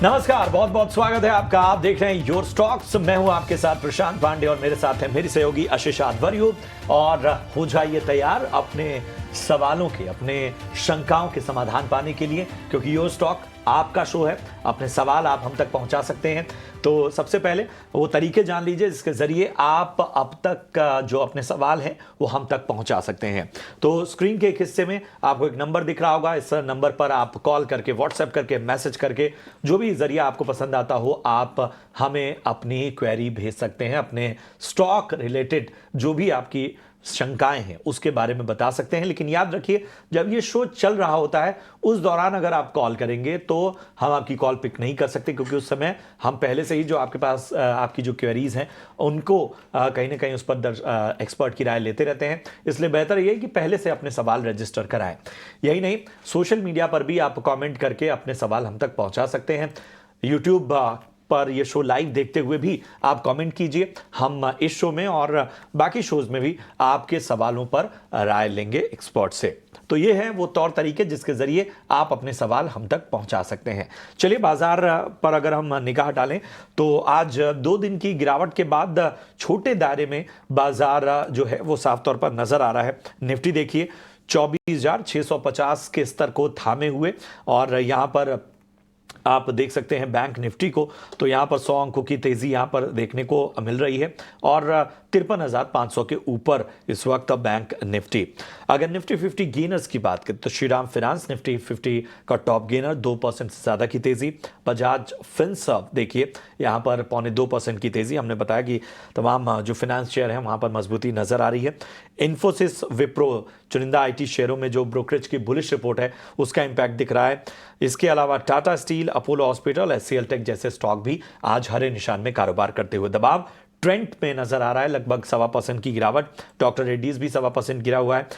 नमस्कार, बहुत बहुत स्वागत है आपका। आप देख रहे हैं योर स्टॉक्स। मैं हूं आपके साथ प्रशांत पांडे और मेरे साथ है मेरी सहयोगी आशीष आध्वर्य। और हो जाइए तैयार अपने सवालों के, अपने शंकाओं के समाधान पाने के लिए, क्योंकि योर स्टॉक आपका शो है। अपने सवाल आप हम तक पहुंचा सकते हैं। तो सबसे पहले वो तरीके जान लीजिए जिसके जरिए आप अब तक का जो अपने सवाल हैं वो हम तक पहुंचा सकते हैं। तो स्क्रीन के एक हिस्से में आपको एक नंबर दिख रहा होगा। इस नंबर पर आप कॉल करके, व्हाट्सएप करके, मैसेज करके, जो भी जरिया आपको पसंद आता हो, आप हमें अपनी क्वेरी भेज सकते हैं। अपने स्टॉक रिलेटेड जो भी आपकी शंकाएं हैं उसके बारे में बता सकते हैं। लेकिन याद रखिए, जब ये शो चल रहा होता है उस दौरान अगर आप कॉल करेंगे तो हम आपकी कॉल पिक नहीं कर सकते, क्योंकि उस समय हम पहले से ही जो आपके पास आपकी जो क्वेरीज हैं उनको कहीं ना कहीं उस पर एक्सपर्ट की राय लेते रहते हैं। इसलिए बेहतर ये है कि पहले से अपने सवाल रजिस्टर कराएं। यही नहीं, सोशल मीडिया पर भी आप कमेंट करके अपने सवाल हम तक पहुंचा सकते हैं। यूट्यूब पर ये शो लाइव देखते हुए भी आप कमेंट कीजिए। हम इस शो में और बाकी शोज में भी आपके सवालों पर राय लेंगे एक्सपर्ट से। तो ये है वो तौर तरीके जिसके जरिए आप अपने सवाल हम तक पहुंचा सकते हैं। चलिए, बाजार पर अगर हम निगाह डालें तो आज 2 दिन की गिरावट के बाद छोटे दायरे में बाजार जो है वो साफ तौर पर नजर आ रहा है। निफ्टी देखिए 24,650 के स्तर को थामे हुए, और यहां पर आप देख सकते हैं बैंक निफ्टी को, तो यहां पर 100 अंकों की तेजी यहां पर देखने को मिल रही है, और 53,500 के ऊपर इस वक्त बैंक निफ्टी। अगर निफ्टी 50 गेनर्स की बात करें तो श्रीराम फाइनेंस निफ्टी 50 का टॉप गेनर, 2% से ज्यादा की तेजी। बजाज फिनसर्व देखिए यहां पर 0.25% की तेजी। हमने बताया कि तमाम जो फाइनेंस शेयर है वहां पर मजबूती नजर आ रही है। इन्फोसिस, विप्रो, चुनिंदा आईटी शेयरों में जो ब्रोकरेज की बुलिश रिपोर्ट है उसका इंपैक्ट दिख रहा है। इसके अलावा Tata steel, Apollo hospital, HCL tech जैसे स्टॉक भी आज हरे निशान में कारोबार करते हुए दबाव ट्रेंड में नजर आ रहा है। लगभग 1.25% की गिरावट। डॉक्टर रेड्डीज भी 1.25% गिरा हुआ है।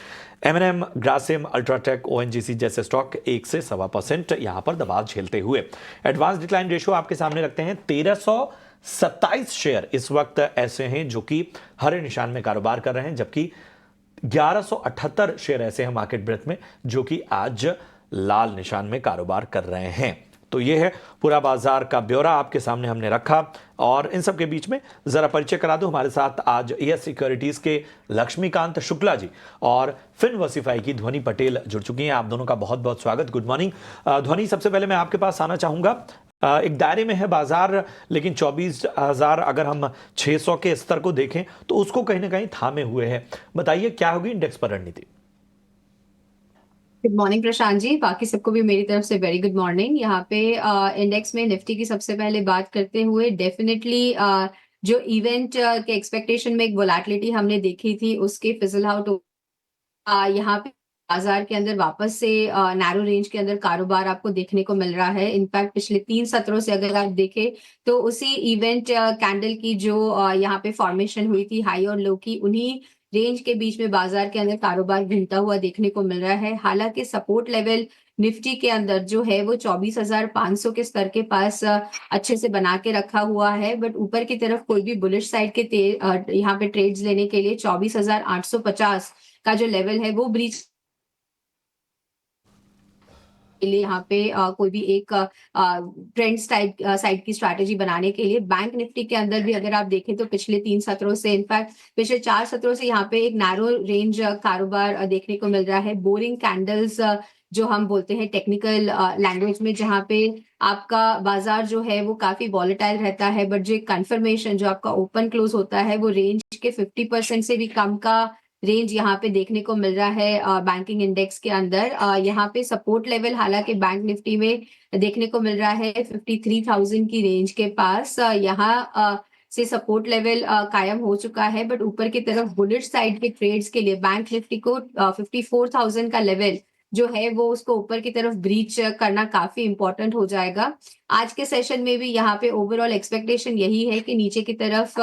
एमएनएम, ग्रासिम, अल्ट्राटेक, ओएनजीसी जैसे स्टॉक 1 से 1.25% यहां पर दबाव झेलते हुए। एडवांस डिक्लाइन रेशियो आपके सामने रखते हैं। 1327 शेयर इस वक्त ऐसे हैं जो कि हरे निशान में कारोबार कर रहे हैं, जबकि 1178 शेयर ऐसे हैं मार्केट ब्रेथ में जो कि आज लाल निशान में कारोबार कर रहे हैं। तो यह है पूरा बाजार का ब्यौरा आपके सामने हमने रखा। और इन सब के बीच में जरा परिचय करा दूं, हमारे साथ आज एएस सिक्योरिटीज के लक्ष्मीकांत शुक्ला जी और फिनवर्सिफाई की ध्वनि पटेल जुड़ चुकी हैं। आप दोनों का बहुत बहुत स्वागत। Good morning. ध्वनि, सबसे पहले मैं आपके पास आना चाहूंगा। एक दायरे में है बाजार, लेकिन 24,000 अगर हम 600 के स्तर को देखें तो उसको कहीं ना कहीं थामे हुए हैं। बताइए क्या होगी इंडेक्स पर रणनीति? गुड मॉर्निंग प्रशांत जी, बाकी सबको भी मेरी तरफ से वेरी गुड मॉर्निंग। यहाँ पे इंडेक्स में निफ्टी की सबसे पहले बात करते हुए डेफिनेटली जो इवेंट के एक्सपेक्टेशन में एक वोलेटिलिटी हमने देखी थी उसके फिजल आउट यहाँ पे बाजार के अंदर वापस से नैरो रेंज के अंदर कारोबार आपको देखने को मिल रहा है। इनफैक्ट पिछले 3 सत्रों से अगर आप देखें तो उसी इवेंट कैंडल की जो यहाँ पे फॉर्मेशन हुई थी हाई और लो की, उन्हीं रेंज के बीच में बाजार के अंदर कारोबार घूमता हुआ देखने को मिल रहा है। हालांकि सपोर्ट लेवल निफ्टी के अंदर जो है वो 24,500 के स्तर के पास अच्छे से बना के रखा हुआ है, बट ऊपर की तरफ कोई भी बुलिश साइड के यहाँ पे ट्रेड्स लेने के लिए 24,850 का जो लेवल है वो ब्रीच के लिए यहाँ पे कोई भी एक ट्रेंड साइड की स्ट्रैटेजी बनाने के लिए बैंक निफ्टी के अंदर भी अगर आप देखें तो पिछले 3 सत्रों से, इनफैक्ट पिछले 4 सत्रों से यहाँ पे एक नैरो रेंज कारोबार देखने को मिल रहा है। बोरिंग कैंडल्स जो हम बोलते हैं टेक्निकल लैंग्वेज में, जहाँ पे आपका बाजार जो है वो काफी वॉलेटाइल रहता है, बट जो कंफर्मेशन जो आपका ओपन क्लोज होता है वो रेंज के 50% से भी कम का रेंज यहाँ पे देखने को मिल रहा है बैंकिंग इंडेक्स के अंदर। यहाँ पे सपोर्ट लेवल हालांकि बैंक निफ्टी में देखने को मिल रहा है 53,000 की रेंज के पास। यहाँ से सपोर्ट लेवल कायम हो चुका है, बट ऊपर की तरफ बुलिश साइड के ट्रेड्स के लिए बैंक निफ्टी को 54,000 का लेवल जो है वो उसको ऊपर की तरफ ब्रीच करना काफी इंपॉर्टेंट हो जाएगा। आज के सेशन में भी यहाँ पे ओवरऑल एक्सपेक्टेशन यही है कि नीचे की तरफ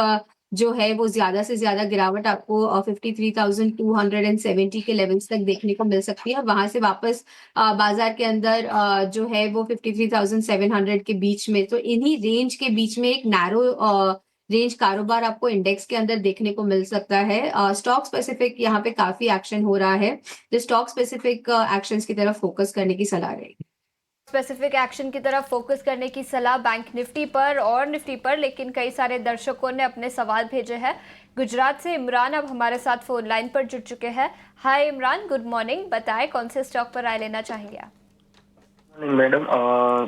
जो है वो ज्यादा से ज्यादा गिरावट आपको 53,270 के लेवल्स तक देखने को मिल सकती है, और वहां से वापस बाजार के अंदर जो है वो 53,700 के बीच में, तो इन्हीं रेंज के बीच में एक नैरो रेंज कारोबार आपको इंडेक्स के अंदर देखने को मिल सकता है। स्टॉक स्पेसिफिक यहाँ पे काफी एक्शन हो रहा है, तो स्टॉक स्पेसिफिक एक्शंस की तरफ फोकस करने की सलाह रहेगी। स्पेसिफिक एक्शन की तरफ फोकस करने की सलाह बैंक निफ्टी पर और निफ्टी पर, लेकिन कई सारे दर्शकों ने अपने सवाल भेजे हैं। गुजरात से इमरान अब हमारे साथ फोन लाइन पर जुड़ चुके हैं। हाय इमरान, गुड मॉर्निंग। बताएं कौन से स्टॉक पर राय लेना चाहेंगे आप? मैडम,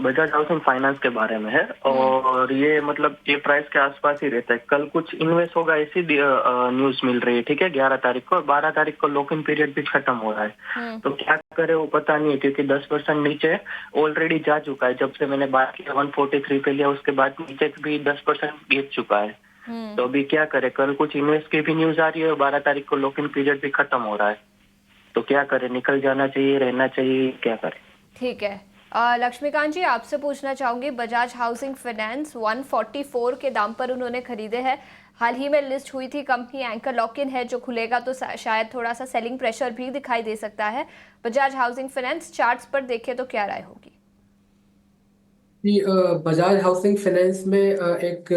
बजाज हाउसिंग फाइनेंस के बारे में है और ये मतलब ये प्राइस के आसपास ही रहता है। कल कुछ इन्वेस्ट होगा ऐसी न्यूज मिल रही है, ठीक है, 11 तारीख को, और 12 तारीख को लॉक इन पीरियड भी खत्म हो रहा है। तो क्या करे वो पता नहीं है, क्योंकि 10% नीचे ऑलरेडी जा चुका है। जब से मैंने बात किया 143 पे लिया, उसके बाद नीचे भी 10% गिर चुका है। तो अभी क्या करे, कल कुछ इन्वेस्ट की भी न्यूज आ रही है और 12 तारीख को लॉक इन पीरियड भी खत्म हो रहा है। तो क्या करे, निकल जाना चाहिए, रहना चाहिए, क्या करे? ठीक है, लक्ष्मीकांत जी आपसे पूछना चाहूंगी, बजाज हाउसिंग फाइनेंस 144 के दाम पर उन्होंने खरीदे हैं। हाल ही में लिस्ट हुई थी कंपनी, एंकर लॉक इन है, जो खुलेगा तो शायद थोड़ा सा सेलिंग प्रेशर भी दिखाई दे सकता है। बजाज हाउसिंग फाइनेंस चार्ट्स पर देखें तो क्या राय होगी? बजाज हाउसिंग फाइनेंस में एक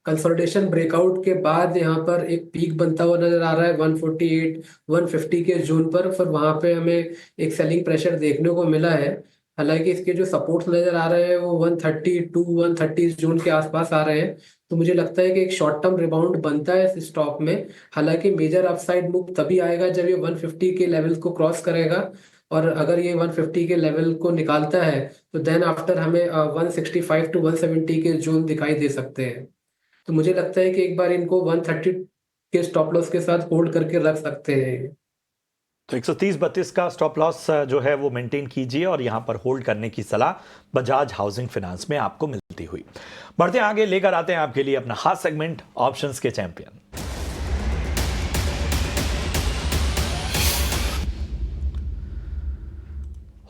कंसोलिडेशन ब्रेकआउट के बाद यहाँ पर एक पीक बनता हुआ नजर आ रहा है 148 150 के जोन पर। फिर वहाँ पे हमें एक सेलिंग प्रेशर देखने को मिला है। हालांकि इसके जो सपोर्ट्स नजर आ रहे हैं वो 132 130 जोन के आसपास आ रहे हैं। तो मुझे लगता है कि एक शॉर्ट टर्म रिबाउंड बनता है इस स्टॉक में। हालांकि मेजर अपसाइड मूव तभी आएगा जब ये 150 के लेवल को क्रॉस करेगा, और अगर ये 150 के लेवल को निकालता है तो देन आफ्टर हमें 165 टू 170 के जोन दिखाई दे सकते हैं। तो मुझे लगता है कि एक बार इनको 130 के स्टॉप लॉस के साथ होल्ड करके रख सकते हैं। तो 130-32 का स्टॉप लॉस जो है वो मेंटेन कीजिए और यहां पर होल्ड करने की सलाह बजाज हाउसिंग फाइनेंस में आपको मिलती हुई। बढ़ते आगे, लेकर आते हैं आपके लिए अपना खास सेगमेंट ऑप्शंस के चैंपियन।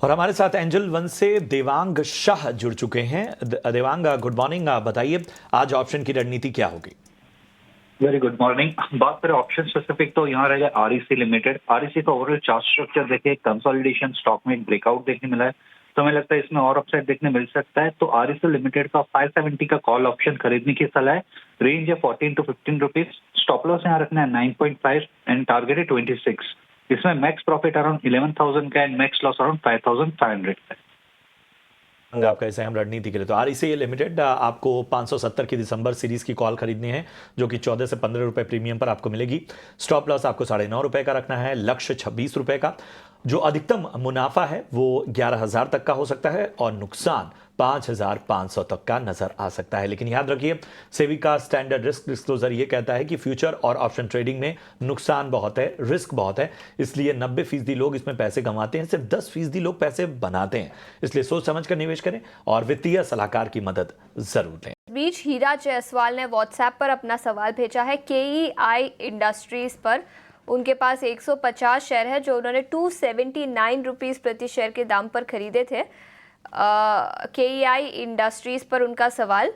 और हमारे साथ एंजल वन से देवांग शाह जुड़ चुके हैं। Devang, good morning. बताइए आज ऑप्शन की रणनीति क्या होगी? Very good morning. बात करें ऑप्शन स्पेसिफिक तो यहाँ रहेगा आरईसी लिमिटेड। आरईसी का ओवरऑल चार्ट स्ट्रक्चर देखिए, कंसोलिडेशन, स्टॉक में एक ब्रेकआउट देखने मिला है, तो हमें लगता है इसमें और अपसाइड देखने मिल सकता है। तो आरईसी लिमिटेड का 570 का कॉल ऑप्शन खरीदने की सलाह है। रेंज है 14 to 15 रुपीज। स्टॉप लॉस यहाँ रखना है 9.5 एंड टारगेट है 26। इसमें मैक्स प्रॉफिट अराउंड 11,000 का एंड मैक्स लॉस अराउंड 5,500 का। आपका इसे हम रणनीति के लिए तो आरईसी लिमिटेड आपको 570 की दिसंबर सीरीज की कॉल खरीदनी है, जो कि 14 से 15 रुपए प्रीमियम पर आपको मिलेगी। स्टॉप लॉस आपको 9.5 रुपए का रखना है, लक्ष्य 26 रुपए का। जो अधिकतम मुनाफा है वो 11,000 तक का हो सकता है और नुकसान 5,500 तक का नजर आ सकता है। लेकिन याद रखिए, सेबी का स्टैंडर्ड रिस्क डिस्क्लोजर ये कहता है कि फ्यूचर और ऑप्शन ट्रेडिंग में नुकसान बहुत है, रिस्क बहुत है, इसलिए 90% लोग इसमें पैसे कमाते हैं, सिर्फ 10% लोग पैसे बनाते हैं। इसलिए सोच समझ कर निवेश करें और वित्तीय सलाहकार की मदद जरूर लें। बीच हीरा जायसवाल ने व्हाट्सएप पर अपना सवाल भेजा है केईआई इंडस्ट्रीज पर। उनके पास 150 शेयर है जो उन्होंने 279 रुपीज़ प्रति शेयर के दाम पर खरीदे थे। केईआई इंडस्ट्रीज पर उनका सवाल,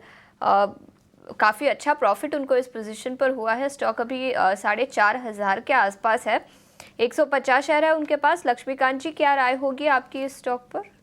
काफ़ी अच्छा प्रॉफिट उनको इस पोजीशन पर हुआ है। स्टॉक अभी 4,500 के आसपास है। 150 शेयर है उनके पास। लक्ष्मीकांत जी, क्या राय होगी आपकी इस स्टॉक पर?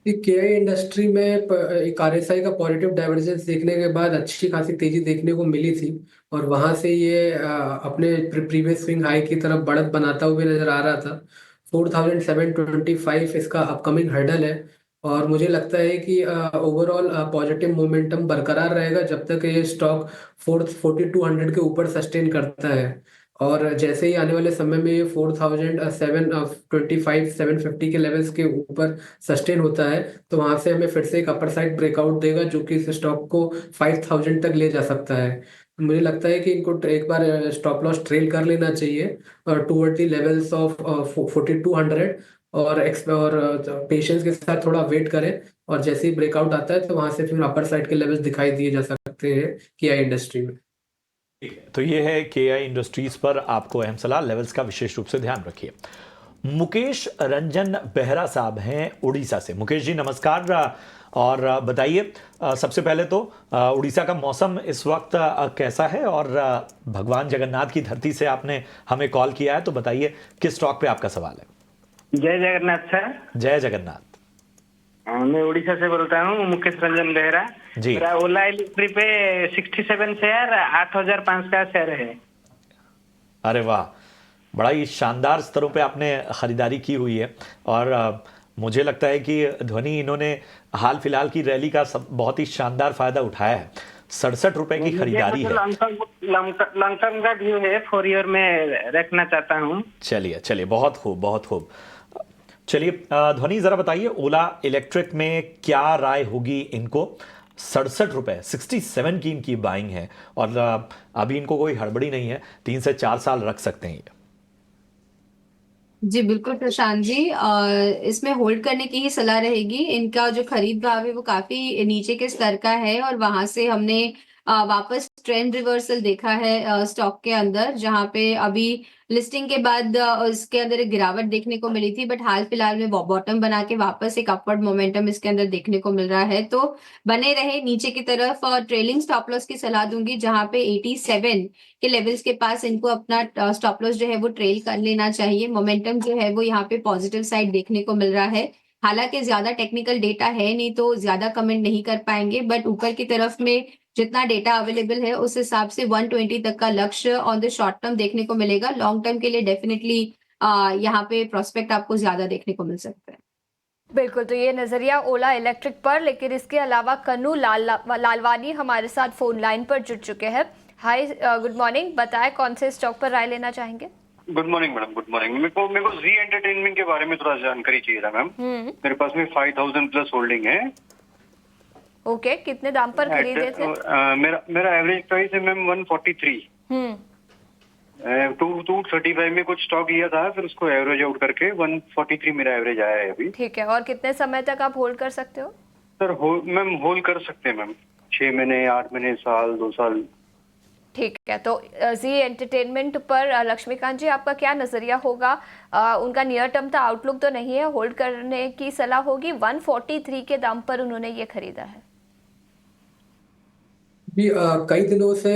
केआई इंडस्ट्री में एक आरएसआई का पॉजिटिव डाइवर्जेंस देखने के बाद अच्छी खासी तेजी देखने को मिली थी, और वहां से ये अपने प्रीवियस स्विंग हाई की तरफ बढ़त बनाता हुआ नजर आ रहा था। 4,725 इसका अपकमिंग हर्डल है, और मुझे लगता है कि ओवरऑल पॉजिटिव मोमेंटम बरकरार रहेगा जब तक ये स्टॉक 4,200 के ऊपर सस्टेन करता है। और जैसे ही आने वाले समय में ये 4,725 750 के लेवल्स के ऊपर सस्टेन होता है, तो वहां से हमें फिर से एक अपर साइड ब्रेकआउट देगा जो कि इस स्टॉक को 5,000 तक ले जा सकता है। मुझे लगता है कि इनको एक बार स्टॉप लॉस ट्रेल कर लेना चाहिए और टूवर्ड द लेवल्स ऑफ 4,200, और पेशेंस के साथ थोड़ा वेट करें, और जैसे ही ब्रेकआउट आता है तो वहां से फिर अपर साइड के लेवल्स दिखाई दिए जा सकते हैं केआई इंडस्ट्री में। तो ये है केआई इंडस्ट्रीज पर आपको अहम सलाह, लेवल्स का विशेष रूप से ध्यान रखिए। मुकेश रंजन बेहरा साहब हैं उड़ीसा से। मुकेश जी नमस्कार, और बताइए सबसे पहले तो उड़ीसा का मौसम इस वक्त कैसा है, और भगवान जगन्नाथ की धरती से आपने हमें कॉल किया है, तो बताइए किस स्टॉक पे आपका सवाल है? जय जगन्नाथ सर। जय जगन्नाथ। मैं उड़ीसा से बोलता हूँ, मुकेश रंजन बेहरा जी। मेरा ओला इलेक्ट्रिक पे 67 शेयर 8,500 का शेयर है। अरे वाह, बड़ा ही शानदार स्तरों पे आपने खरीदारी की हुई है, और मुझे लगता है कि ध्वनि इन्होंने हाल फिलहाल की रैली का बहुत ही शानदार फायदा उठाया है। 67 रुपए की खरीदारी है। लॉन्ग टर्म का व्यू है, 4 ईयर में रखना चाहता हूँ। चलिए चलिए, बहुत खूब बहुत खूब। चलिए ध्वनि जरा बताइए, ओला इलेक्ट्रिक में क्या राय होगी इनको? 67 रुपए, 67 की इनकी बाइंग है और अभी इनको कोई हड़बड़ी नहीं है, 3 से 4 साल रख सकते हैं ये। जी बिल्कुल प्रशांत जी, इसमें होल्ड करने की ही सलाह रहेगी। इनका जो खरीद भाव है वो काफी नीचे के स्तर का है और वहां से हमने वापस ट्रेंड रिवर्सल देखा है स्टॉक के अंदर, जहां पे अभी लिस्टिंग के बाद इसके अंदर एक गिरावट देखने को मिली थी, बट हाल फिलहाल में बॉटम बना के वापस एक अपवर्ड मोमेंटम इसके अंदर देखने को मिल रहा है। तो बने रहे नीचे की तरफ और ट्रेलिंग स्टॉप लॉस की सलाह दूंगी, जहां पे 87 के लेवल्स के पास इनको अपना स्टॉप लॉस जो है वो ट्रेल कर लेना चाहिए। मोमेंटम जो है वो यहाँ पे पॉजिटिव साइड देखने को मिल रहा है। हालांकि ज्यादा टेक्निकल डेटा है नहीं तो ज्यादा कमेंट नहीं कर पाएंगे, बट ऊपर की तरफ में जितना डेटा अवेलेबल है उस हिसाब से 120 तक का लक्ष्य ऑन द शॉर्ट टर्म देखने को मिलेगा। लॉन्ग टर्म के लिए डेफिनेटली यहाँ पे प्रोस्पेक्ट आपको ज्यादा देखने को मिल सकता है। बिल्कुल, तो ये नजरिया ओला इलेक्ट्रिक पर, लेकिन इसके अलावा कन्नू लालवानी हमारे साथ फोन लाइन पर जुड़ चुके हैं। हाय, गुड मॉर्निंग, बताएं कौन से स्टॉक पर राय लेना चाहेंगे? Good morning madam, good morning. मेरे को जी एंटरटेनमेंट के बारे में थोड़ा जानकारी चाहिए था मैम। मेरे पास में 5000 प्लस होल्डिंग है। ओके, कितने दाम पर खरीदे थे? मेरा एवरेज प्राइस है मैम 143। 235 में कुछ स्टॉक लिया था, फिर उसको एवरेज आउट करके 143 मेरा एवरेज आया है अभी। ठीक है, और कितने समय तक आप होल्ड कर सकते हो? सर मैम होल्ड कर सकते हैं मैम, 6 महीने, 8 महीने, साल, 2 साल। ठीक है, तो जी एंटरटेनमेंट पर लक्ष्मीकांत जी आपका क्या नजरिया होगा? उनका नियर टर्म तो आउटलुक तो नहीं है, होल्ड करने की सलाह होगी। 143 के दाम पर उन्होंने ये खरीदा है। जी कई दिनों से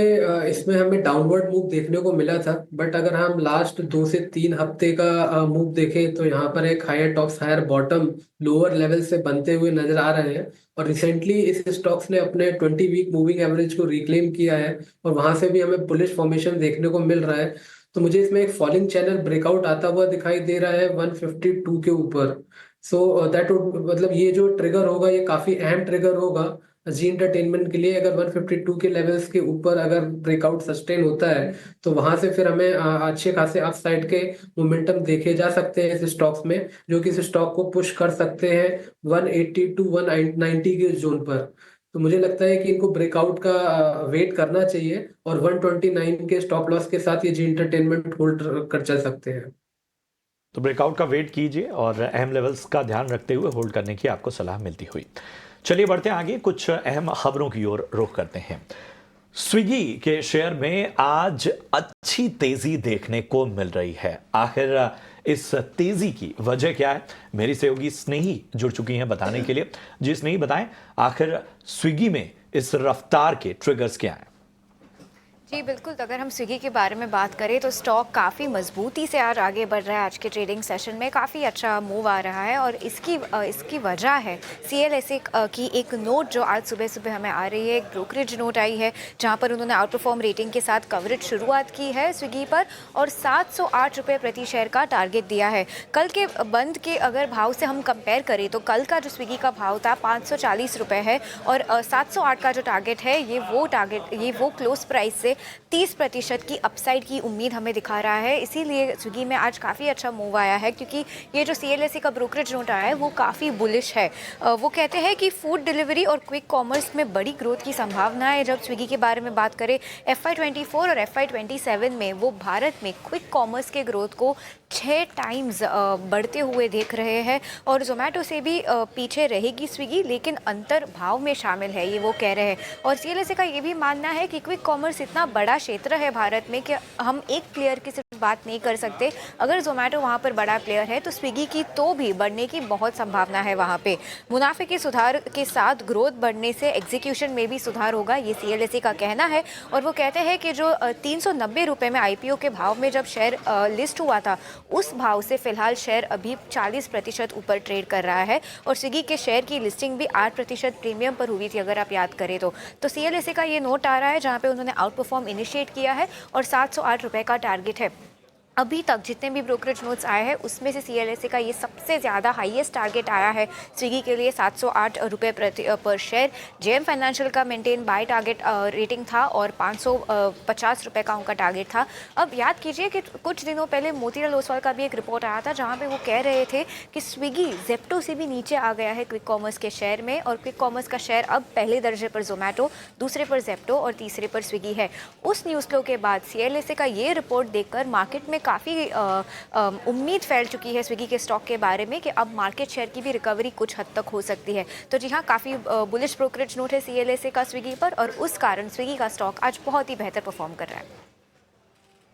इसमें हमें डाउनवर्ड मूव देखने को मिला था, बट अगर हम लास्ट 2 से 3 हफ्ते का मूव देखें तो यहाँ पर एक higher tops higher bottom lower level से बनते हुए नजर आ रहे हैं। और रिसेंटली इस स्टॉक्स ने अपने 20 वीक मूविंग एवरेज को रिक्लेम किया है और वहां से भी हमें बुलिश फॉर्मेशन देखने को मिल रहा है। तो मुझे इसमें एक फॉलिंग चैनल ब्रेकआउट आता हुआ दिखाई दे रहा है 152 के ऊपर। सो दैट मतलब ये जो ट्रिगर होगा ये काफी अहम ट्रिगर होगा जी एंटरटेनमेंट के लिए। अगर 152 के लेवल्स के ऊपर अगर ब्रेकआउट सस्टेन होता है तो वहां से फिर हमें अच्छे खासे अपसाइड के मोमेंटम देखे जा सकते हैं इस स्टॉक्स में, जो कि इस स्टॉक को पुश कर सकते हैं 180 टू 190 के जोन पर। तो मुझे लगता है कि इनको ब्रेकआउट का वेट करना चाहिए और 129 के स्टॉप लॉस के साथ ये जी एंटरटेनमेंट होल्ड कर चल सकते हैं। तो ब्रेकआउट का वेट कीजिए और अहम लेवल्स का ध्यान रखते हुए होल्ड करने की आपको सलाह मिलती हुई। चलिए बढ़ते हैं आगे, कुछ अहम खबरों की ओर रुख करते हैं। स्विगी के शेयर में आज अच्छी तेजी देखने को मिल रही है। आखिर इस तेजी की वजह क्या है? मेरी सहयोगी स्नेही जुड़ चुकी हैं बताने के लिए। जी स्नेही, बताएं आखिर स्विगी में इस रफ्तार के ट्रिगर्स क्या हैं? जी बिल्कुल, अगर हम स्विगी के बारे में बात करें तो स्टॉक काफ़ी मजबूती से आज आगे बढ़ रहा है। आज के ट्रेडिंग सेशन में काफ़ी अच्छा मूव आ रहा है और इसकी वजह है CLSA की एक नोट जो आज सुबह सुबह हमें आ रही है। एक ब्रोकरेज नोट आई है जहां पर उन्होंने आउट परफॉर्म रेटिंग के साथ कवरेज शुरुआत की है स्विगी पर और 708 रुपये प्रति शेयर का टारगेट दिया है। कल के बंद के अगर भाव से हम कंपेयर करें तो कल का जो स्विगी का भाव था 540 रुपये है और 708 का जो टारगेट है ये वो क्लोज प्राइस से 30% की अपसाइड की उम्मीद हमें दिखा रहा है। इसीलिए स्विगी में आज काफ़ी अच्छा मूव आया है, क्योंकि ये जो CLSA का ब्रोकरेज नोट आया है वो काफ़ी बुलिश है। वो कहते हैं कि फूड डिलीवरी और क्विक कॉमर्स में बड़ी ग्रोथ की संभावना है। जब स्विगी के बारे में बात करें FY24 और FY27 में वो भारत में क्विक कॉमर्स के ग्रोथ को 6 टाइम्स बढ़ते हुए देख रहे हैं और जोमेटो से भी पीछे रहेगी स्विगी, लेकिन अंतर भाव में शामिल है, ये वो कह रहे हैं। और CLSA का ये भी मानना है कि क्विक कॉमर्स इतना बड़ा क्षेत्र है भारत में कि हम एक प्लेयर की सिर्फ बात नहीं कर सकते। अगर जोमेटो वहाँ पर बड़ा प्लेयर है तो स्विगी की तो भी बढ़ने की बहुत संभावना है। वहाँ पे मुनाफे के सुधार के साथ ग्रोथ बढ़ने से एग्जीक्यूशन में भी सुधार होगा, ये CLSA का कहना है। और वो कहते हैं कि जो 390 रुपये में IPO के भाव में जब शेयर लिस्ट हुआ था उस भाव से फिलहाल शेयर अभी 40% ऊपर ट्रेड कर रहा है और स्विगी के शेयर की लिस्टिंग भी 8% प्रीमियम पर हुई थी, अगर आप याद करें तो। CLSA का ये नोट आ रहा है जहाँ पे उन्होंने आउट परफॉर्म इनिशिएट किया है और 708 रुपये का टारगेट है। अभी तक जितने भी ब्रोकरेज नोट्स आए हैं उसमें से CLSA का ये सबसे ज़्यादा हाईएस्ट टारगेट आया है स्विगी के लिए 708 रुपये पर शेयर। JM फाइनेंशियल का मेंटेन बाय टारगेट रेटिंग था और 550 रुपये का उनका टारगेट था। अब याद कीजिए कि कुछ दिनों पहले मोतीलाल ओसवाल का भी एक रिपोर्ट आया था जहाँ पे वो कह रहे थे कि स्विगी जेप्टो से भी नीचे आ गया है क्विक कॉमर्स के शेयर में, और क्विक कॉमर्स का शेयर अब पहले दर्जे पर जोमेटो, दूसरे पर जेप्टो और तीसरे पर स्विगी है। उस न्यूज़ फ्लो के बाद CLSA का ये रिपोर्ट देखकर मार्केट में काफ़ी उम्मीद फैल चुकी है स्विगी के स्टॉक के बारे में कि अब मार्केट शेयर की भी रिकवरी कुछ हद तक हो सकती है। तो जी हाँ, काफ़ी बुलिश ब्रोकरेज नोट है CLSA का स्विगी पर, और उस कारण स्विगी का स्टॉक आज बहुत ही बेहतर परफॉर्म कर रहा है।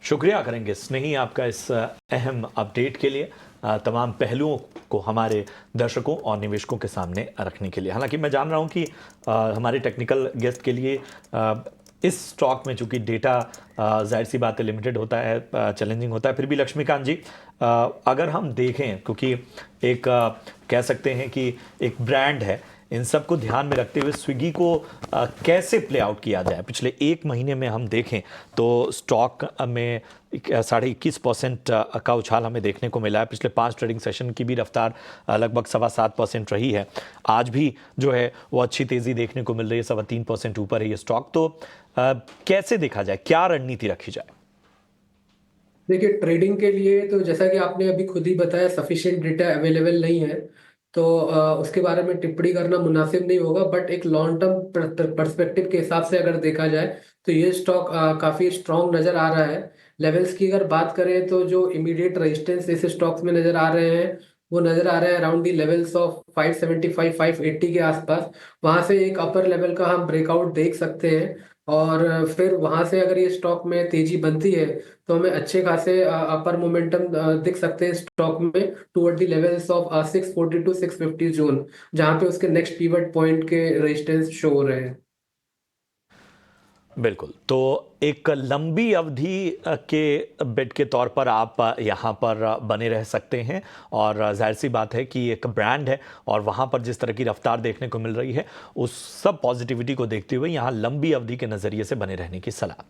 शुक्रिया करेंगे स्नेही आपका इस अहम अपडेट के लिए, तमाम पहलुओं को हमारे दर्शकों और निवेशकों के सामने रखने के लिए। हालांकि मैं जान रहा हूं कि हमारे टेक्निकल गेस्ट के लिए इस स्टॉक में चूंकि डेटा जाहिर सी बात है लिमिटेड होता है, चैलेंजिंग होता है, फिर भी लक्ष्मीकांत जी अगर हम देखें, क्योंकि एक कह सकते हैं कि एक ब्रांड है, इन सब को ध्यान में रखते हुए स्विगी को कैसे प्ले आउट किया जाए। पिछले एक महीने में हम देखें तो स्टॉक में 21.5% का उछाल हमें देखने को मिला है। पिछले 5 ट्रेडिंग सेशन की भी रफ्तार लगभग 7.25% रही है। आज भी जो है वो अच्छी तेज़ी देखने को मिल रही है, 3.25% ऊपर है ये स्टॉक। तो कैसे देखा जाए, क्या रणनीति रखी जाए? देखिए, ट्रेडिंग के लिए तो जैसा कि आपने अभी खुद ही बताया, सफिशिएंट डेटा अवेलेबल नहीं है, तो उसके बारे में टिप्पणी करना मुनासिब नहीं होगा। बट एक लॉन्ग टर्म पर्सपेक्टिव के हिसाब से अगर देखा जाए तो ये स्टॉक काफ़ी स्ट्रॉन्ग नज़र आ रहा है। लेवल्स की अगर बात करें तो जो इमीडिएट रेजिस्टेंस इस स्टॉक्स में नज़र आ रहे हैं वो नज़र आ रहे हैं अराउंड दी लेवल्स ऑफ 575 580 के आसपास। वहाँ से एक अपर लेवल का हम ब्रेकआउट देख सकते हैं, और फिर वहाँ से अगर ये स्टॉक में तेजी बनती है तो हमें अच्छे खासे अपर मोमेंटम दिख सकते हैं स्टॉक में toward the levels of 640 to 650 zone, जहाँ पे उसके नेक्स्ट पिवट पॉइंट के रेजिस्टेंस शो हो रहे हैं। बिल्कुल, तो एक लंबी अवधि के बेट के तौर पर आप यहाँ पर बने रह सकते हैं, और जाहिर सी बात है कि एक ब्रांड है और वहाँ पर जिस तरह की रफ्तार देखने को मिल रही है उस सब पॉजिटिविटी को देखते हुए यहाँ लंबी अवधि के नज़रिए से बने रहने की सलाह।